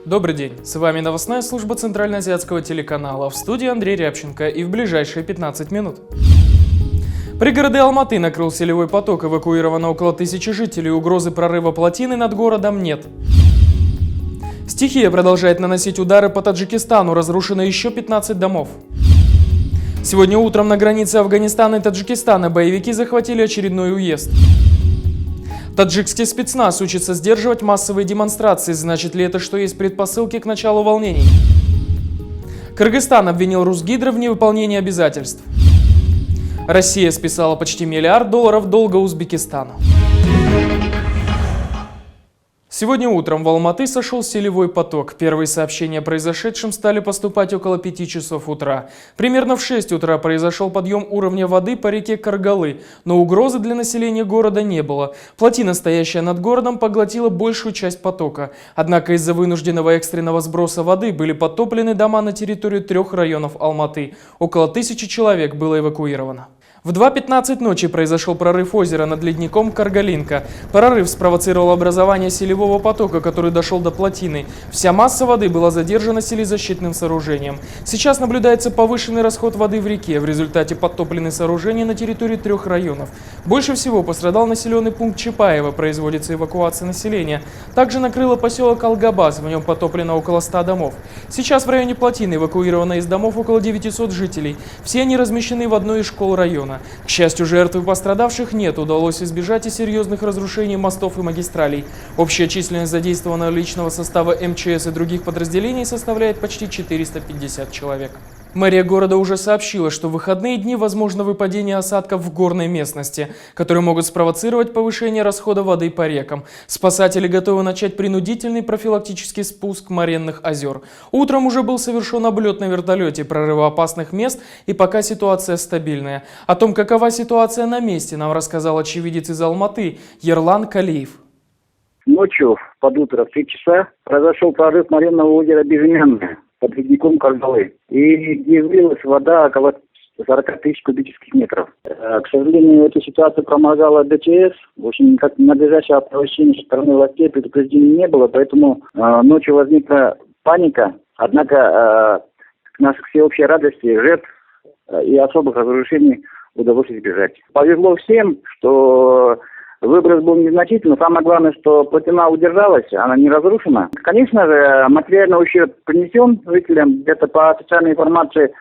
Добрый день, с вами новостная служба Центральноазиатского телеканала, в студии Андрей Рябченко и в ближайшие 15 минут. Пригороды Алматы накрыл селевой поток, эвакуировано около 1000 жителей, угрозы прорыва плотины над городом нет. Стихия продолжает наносить удары по Таджикистану, разрушено еще 15 домов. Сегодня утром на границе Афганистана и Таджикистана боевики захватили очередной уезд. Таджикский спецназ учится сдерживать массовые демонстрации. Значит ли это, что есть предпосылки к началу волнений? Кыргызстан обвинил Русгидро в невыполнении обязательств. Россия списала почти $1 миллиард долга Узбекистану. Сегодня утром в Алматы сошел селевой поток. Первые сообщения о произошедшем стали поступать около 5 часов утра. Примерно в 6 утра произошел подъем уровня воды по реке Каргалы, но угрозы для населения города не было. Плотина, стоящая над городом, поглотила большую часть потока. Однако из-за вынужденного экстренного сброса воды были подтоплены дома на территории 3 районов Алматы. Около 1000 человек было эвакуировано. В 2:15 ночи произошел прорыв озера над ледником Каргалинка. Прорыв спровоцировал образование селевого потока, который дошел до плотины. Вся масса воды была задержана селезащитным сооружением. Сейчас наблюдается повышенный расход воды в реке. В результате подтоплены сооружения на территории 3 районов. Больше всего пострадал населенный пункт Чапаева, производится эвакуация населения. Также накрыло поселок Алгабаз, в нем потоплено около 100 домов. Сейчас в районе плотины эвакуировано из домов около 900 жителей. Все они размещены в одной из школ района. К счастью, жертв и пострадавших нет, удалось избежать и серьезных разрушений мостов и магистралей. Общая численность задействованного личного состава МЧС и других подразделений составляет почти 450 человек. Мэрия города уже сообщила, что в выходные дни возможно выпадение осадков в горной местности, которые могут спровоцировать повышение расхода воды по рекам. Спасатели готовы начать принудительный профилактический спуск Моренных озер. Утром уже был совершен облет на вертолете прорывоопасных мест, и пока ситуация стабильная. О том, какова ситуация на месте, нам рассказал очевидец из Алматы Ерлан Калиев. Ночью под утро в 3 часа произошел прорыв Моренного озера Безымянное под ледником Каргалы. И где вылилась вода около 40 тысяч кубических метров. К сожалению, эту ситуацию проморгала ДЧС. В общем, никак надлежащего оповещения со стороны властей предупреждений не было, поэтому ночью возникла паника. Однако, к нашей всеобщей радости, жертв и особых разрушений удалось избежать. Повезло всем, что выброс был незначительный. Самое главное, что плотина удержалась, она не разрушена. Конечно же, материальный ущерб принесен жителям. Где-то по официальной информации,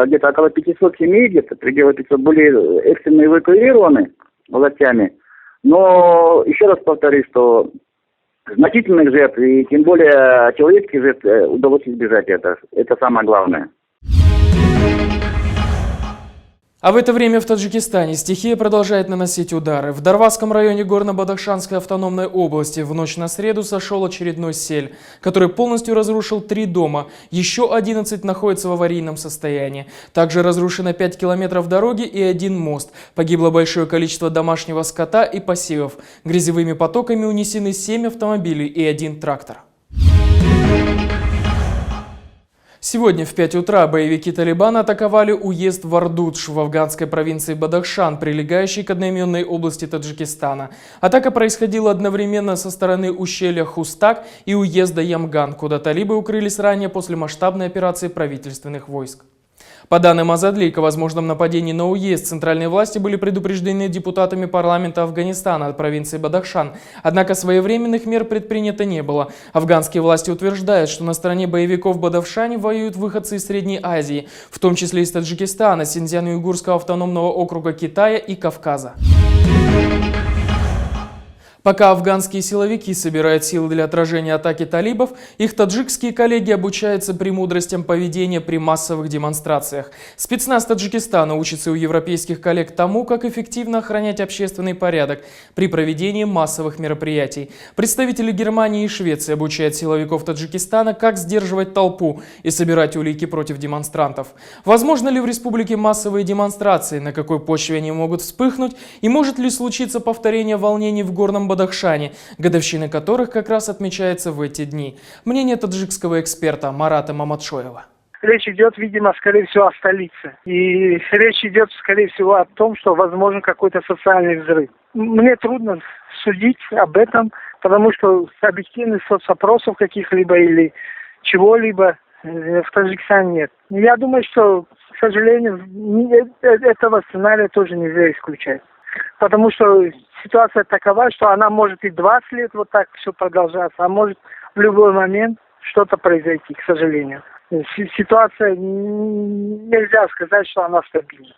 где-то около 500 семей, где-то пределы 500 были экстренно эвакуированы властями. Но еще раз повторюсь, что значительных жертв и тем более человеческих жертв удалось избежать. Это самое главное. А в это время в Таджикистане стихия продолжает наносить удары. В Дарвазском районе Горно-Бадахшанской автономной области в ночь на среду сошел очередной сель, который полностью разрушил 3 дома. Еще 11 находятся в аварийном состоянии. Также разрушено 5 километров дороги и 1 мост. Погибло большое количество домашнего скота и посевов. Грязевыми потоками унесены 7 автомобилей и 1 трактор. Сегодня в 5 утра боевики Талибана атаковали уезд Вардудж в афганской провинции Бадахшан, прилегающей к одноименной области Таджикистана. Атака происходила одновременно со стороны ущелья Хустак и уезда Ямган, куда талибы укрылись ранее после масштабной операции правительственных войск. По данным Азадлик, о возможном нападении на уезд центральные власти были предупреждены депутатами парламента Афганистана от провинции Бадахшан. Однако своевременных мер предпринято не было. Афганские власти утверждают, что на стороне боевиков в Бадахшане воюют выходцы из Средней Азии, в том числе из Таджикистана, Синьцзян-Уйгурского автономного округа Китая и Кавказа. Пока афганские силовики собирают силы для отражения атаки талибов, их таджикские коллеги обучаются премудростям поведения при массовых демонстрациях. Спецназ Таджикистана учится у европейских коллег тому, как эффективно охранять общественный порядок при проведении массовых мероприятий. Представители Германии и Швеции обучают силовиков Таджикистана, как сдерживать толпу и собирать улики против демонстрантов. Возможно ли в республике массовые демонстрации, на какой почве они могут вспыхнуть, и может ли случиться повторение волнений в Горном Бадахшане, годовщина которых как раз отмечается в эти дни. Мнение таджикского эксперта Марата Мамадшоева. речь идет, видимо, скорее всего, о столице. И речь идет, скорее всего, о том, что возможен какой-то социальный взрыв. Мне трудно судить об этом, потому что объективных соцопросов каких-либо или чего-либо в Таджикистане нет. Я думаю, что, к сожалению, этого сценария тоже нельзя исключать. Потому что ситуация такова, что она может и 20 лет вот так все продолжаться, а может в любой момент что-то произойти, к сожалению. Ситуация, нельзя сказать, что она стабильна.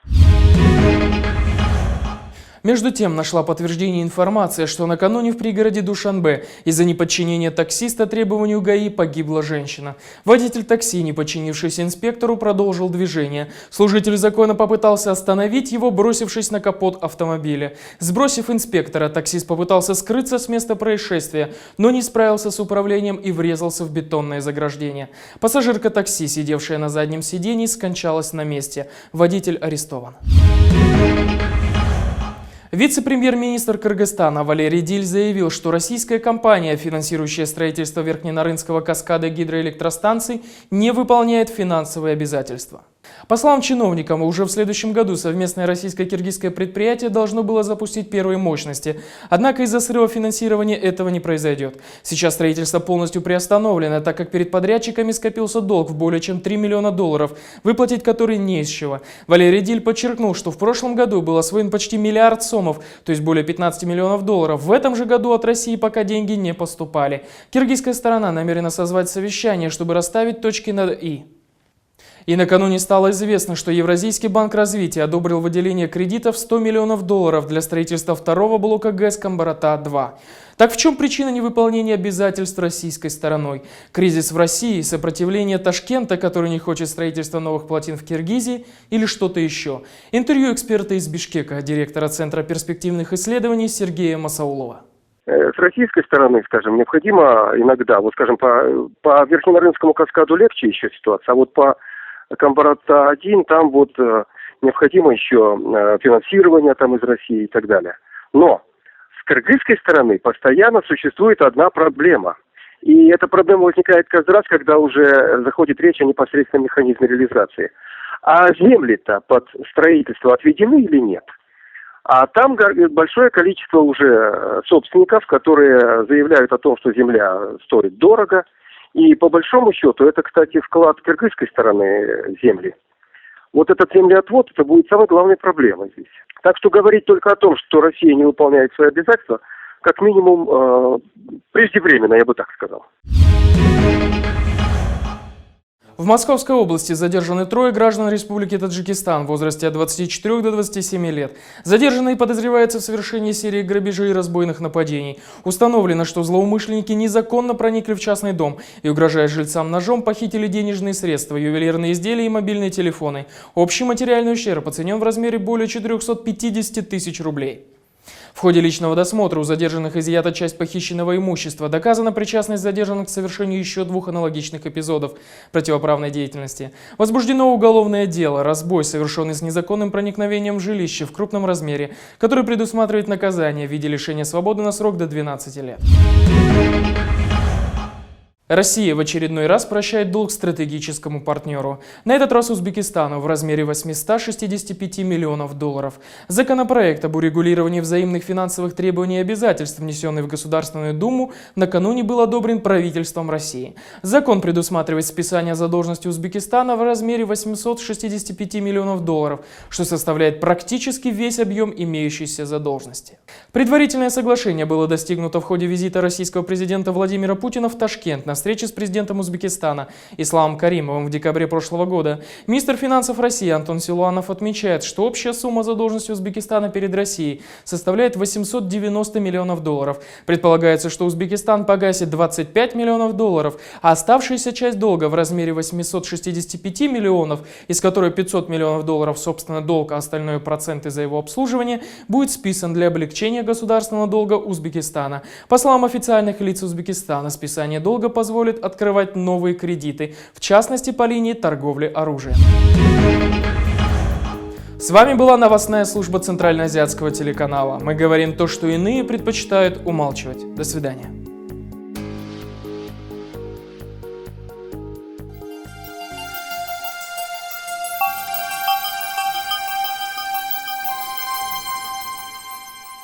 Между тем, нашла подтверждение информация, что накануне в пригороде Душанбе из-за неподчинения таксиста требованию ГАИ погибла женщина. Водитель такси, не подчинившийся инспектору, продолжил движение. Служитель закона попытался остановить его, бросившись на капот автомобиля. Сбросив инспектора, таксист попытался скрыться с места происшествия, но не справился с управлением и врезался в бетонное заграждение. Пассажирка такси, сидевшая на заднем сидении, скончалась на месте. Водитель арестован. Вице-премьер-министр Кыргызстана Валерий Диль заявил, что российская компания, финансирующая строительство Верхненарынского каскада гидроэлектростанций, не выполняет финансовые обязательства. По словам чиновника, уже в следующем году совместное российско-киргизское предприятие должно было запустить первые мощности. Однако из-за срыва финансирования этого не произойдет. Сейчас строительство полностью приостановлено, так как перед подрядчиками скопился долг в более чем $3 миллиона, выплатить который не из чего. Валерий Диль подчеркнул, что в прошлом году был освоен почти миллиард сомов, то есть более $15 миллионов. В этом же году от России пока деньги не поступали. Киргизская сторона намерена созвать совещание, чтобы расставить точки над «и». И накануне стало известно, что Евразийский банк развития одобрил выделение кредитов $100 миллионов для строительства второго блока ГЭС Камбарата-2. Так в чем причина невыполнения обязательств российской стороной? Кризис в России, сопротивление Ташкента, который не хочет строительства новых плотин в Киргизии, или что-то еще? Интервью эксперта из Бишкека, директора Центра перспективных исследований Сергея Масаулова. С российской стороны, скажем, необходимо иногда, вот скажем, по Верхненарынскому каскаду легче еще ситуация, а вот по Камбарата-1 там вот необходимо еще финансирование там из России и так далее. Но с кыргызской стороны постоянно существует одна проблема. И эта проблема возникает каждый раз, когда уже заходит речь о непосредственном механизме реализации. А земли-то под строительство отведены или нет? А там большое количество уже собственников, которые заявляют о том, что земля стоит дорого. И по большому счету, это, кстати, вклад кыргызской стороны земли. Вот этот землеотвод, это будет самой главной проблемой здесь. Так что говорить только о том, что Россия не выполняет свои обязательства, как минимум, преждевременно, я бы так сказал. В Московской области задержаны 3 граждан Республики Таджикистан в возрасте от 24 до 27 лет. Задержанные подозреваются в совершении серии грабежей и разбойных нападений. Установлено, что злоумышленники незаконно проникли в частный дом и, угрожая жильцам ножом, похитили денежные средства, ювелирные изделия и мобильные телефоны. Общий материальный ущерб оценен в размере более 450 тысяч рублей. В ходе личного досмотра у задержанных изъята часть похищенного имущества. Доказана причастность задержанных к совершению еще 2 аналогичных эпизодов противоправной деятельности. Возбуждено уголовное дело «Разбой, совершенный с незаконным проникновением в жилище в крупном размере», который предусматривает наказание в виде лишения свободы на срок до 12 лет. Россия в очередной раз прощает долг стратегическому партнеру. На этот раз Узбекистану в размере $865 миллионов. Законопроект об урегулировании взаимных финансовых требований и обязательств, внесенный в Государственную Думу, накануне был одобрен правительством России. Закон предусматривает списание задолженности Узбекистана в размере $865 миллионов, что составляет практически весь объем имеющейся задолженности. Предварительное соглашение было достигнуто в ходе визита российского президента Владимира Путина в Ташкент на встрече с президентом Узбекистана Исламом Каримовым в декабре прошлого года. Министр финансов России Антон Силуанов отмечает, что общая сумма задолженности Узбекистана перед Россией составляет $890 миллионов. Предполагается, что Узбекистан погасит $25 миллионов, а оставшаяся часть долга в размере $865 миллионов, из которой $500 миллионов собственно долг, а остальное проценты за его обслуживание, будет списан для облегчения государственного долга Узбекистана. По словам официальных лиц Узбекистана, списание долга позволит открывать новые кредиты, в частности по линии торговли оружием. С вами была новостная служба Центральноазиатского телеканала. Мы говорим то, что иные предпочитают умалчивать. До свидания.